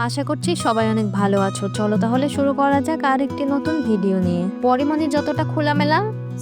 আশা করছি সবাই অনেক ভালো আছো। চলো তাহলে শুরু করা যাক আরেকটি নতুন ভিডিও নিয়ে। পরিমণি যতটা খোলামেলা,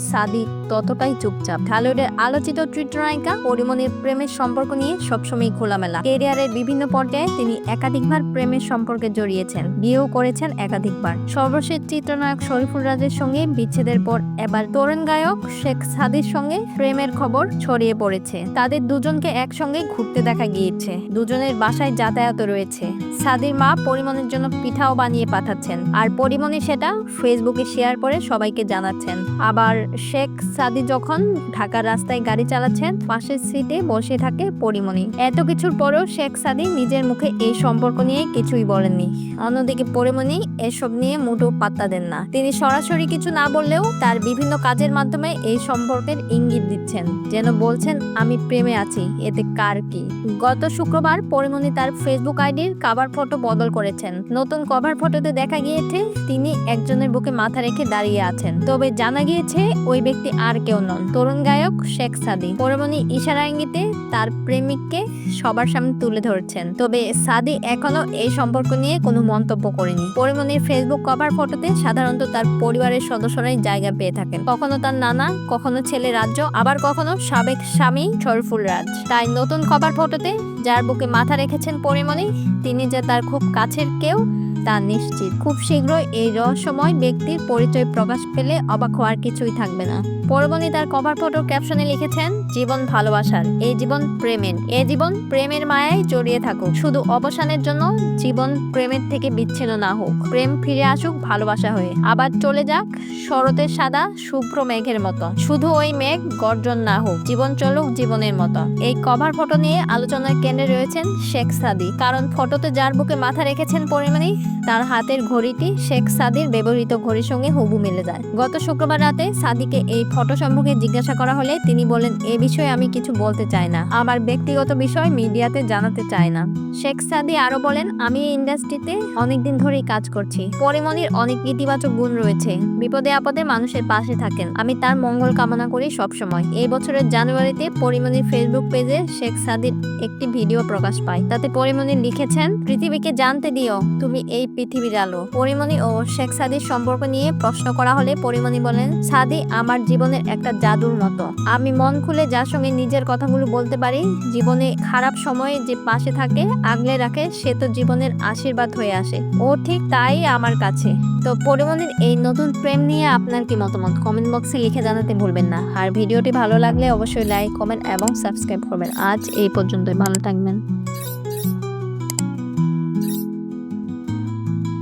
সাদিক ততটাই চুপচাপ। ঢালিউডের আলোচিত চিত্রনায়িকা পরিমণির প্রেমের সম্পর্ক নিয়ে সবসময় খোলামেলা। ক্যারিয়ারের বিভিন্ন পর্যায়ে তিনি একাধিকবার প্রেমের সম্পর্কে জড়িয়েছেন, বিয়েও করেছেন একাধিকবার। সর্বশেষ চিত্রনায়ক শরীফুল রাজের সঙ্গে বিচ্ছেদের পর এবার তরুণ গায়ক শেখ সাদির সঙ্গে প্রেমের খবর ছড়িয়ে পড়েছে। তাদের দুজনকে একসঙ্গে ঘুরতে দেখা গিয়েছে, দুজনের বাসায় যাতায়াত রয়েছে। সাদির মা পরিমণির জন্য পিঠাও বানিয়ে পাঠাচ্ছেন, আর পরিমণি সেটা ফেসবুকে শেয়ার করে সবাইকে জানাচ্ছেন। আবার শেখ সাদি যখন ঢাকার রাস্তায় গাড়ি চালাচ্ছেন, পাশের সিটে বসে থাকে পরিমণি। এত কিছুর পরেও শেখ সাদি নিজের মুখে এই সম্পর্ক নিয়ে কিছুই বলেননি। অন্যদিকে পরিমণি এসব নিয়ে মোটেও পাত্তা দেন না। তিনি সরাসরি কিছু না বললেও তার বিভিন্ন কাজের মাধ্যমে এই সম্পর্কের ইঙ্গিত দিচ্ছেন, যেন বলছেন আমি প্রেমে আছি, এতে কার কি। গত শুক্রবার পরিমণি তার ফেসবুক আইডির কভার ফটো বদল করেছেন। নতুন কভার ফটোতে দেখা গিয়েছে তিনি একজনের বুকে মাথা রেখে দাঁড়িয়ে আছেন। তবে জানা গিয়েছে ওই ব্যক্তি আর কেউ নন, তরুণ গায়ক শেখ সাদি। পরিমণি ইশারা ইঙ্গিতে তার প্রেমিককে সবার সামনে তুলে ধরছেন। তবে সাদি এখনো এই সম্পর্ক নিয়ে কোনো মন্তব্য করেনি। পরিমণির ফেসবুক কভার ফটোতে সাধারণত তার পরিবারের সদস্যরাই জায়গা পেয়ে থাকেন, কখনো তার নানা, কখনো ছেলে রাজ্য, আবার কখনো সাবেক স্বামী শরীফুল রাজ। তাই নতুন কভার ফটোতে যার বুকে মাথা রেখেছেন পরিমণি, তিনি যে তার খুব কাছের কেউ তা নিশ্চিত। খুব শীঘ্রই এই রহস্যময় ব্যক্তির পরিচয় প্রকাশ পেলে অবাক হওয়ার কিছুই থাকবে না। পরিমণি তার কভার ফটোর ক্যাপশনে লিখেছেন, জীবন ভালোবাসার, এই জীবন প্রেমের, এ জীবন প্রেমের মায়ায় জড়িয়ে থাকুক। শুধু অবসানের জন্য জীবন প্রেমের থেকে বিচ্ছিন্ন না হোক, প্রেম ফিরে আসুক ভালোবাসা হয়ে, আবার চলে যাক শরতের সাদা শুভ্র মেঘের মতো। শুধু ওই মেঘ গর্জন না হোক, জীবন চলুক জীবনের মতো। এই কভার ফটো নিয়ে আলোচনার কেন্দ্রে রয়েছেন শেখ সাদি, কারণ ফটোতে যার বুকে মাথা রেখেছেন পরিমণি, তার হাতের ঘড়িটি শেখ সাদির ব্যবহৃত ঘড়ির সঙ্গে হুবহু মিলে যায়। গত শুক্রবার রাতে সাদিকে এই ফটো সম্পর্কে জিজ্ঞাসা করা হলে তিনি বলেন, এ বিষয়ে আমি কিছু বলতে চাই না, আমার ব্যক্তিগত বিষয় মিডিয়াতে জানাতে চাই না। শেখ সাদি আরো বলেন, আমি এই ইন্ডাস্ট্রিতে অনেকদিন ধরেই কাজ করছি। পরিমণির অনেক ইতিবাচক গুণ রয়েছে, বিপদে আপদে মানুষের পাশে থাকেন, আমি তার মঙ্গল কামনা করি সবসময়। এই বছরের জানুয়ারিতে পরিমণির ফেসবুক পেজে শেখ সাদির একটি ভিডিও প্রকাশ পায়। তাতে পরিমণি লিখেছেন, পৃথিবীকে জানতে দিও তুমি এই পৃথিবীর আলো। পরিমণি ও শেখ সাদির সম্পর্ক নিয়ে প্রশ্ন করা হলে পরিমণি বলেন, সাদি আমার জীবনের একটা জাদুর মতো। আমি মন খুলে যার সঙ্গে নিজের কথাগুলো বলতে পারি, জীবনে খারাপ সময়ে যে পাশে থাকে, আগলে রাখে, সে তো জীবনের আশীর্বাদ হয়ে আসে। ও ঠিক তাই আমার কাছে। তো পরিমণির এই নতুন প্রেম নিয়ে আপনার কি মতামত কমেন্ট বক্সে লিখে জানাতে ভুলবেন না। আর ভিডিওটি ভালো লাগলে অবশ্যই লাইক, কমেন্ট এবং সাবস্ক্রাইব করবেন। আজ এই পর্যন্তই, ভালো থাকবেন।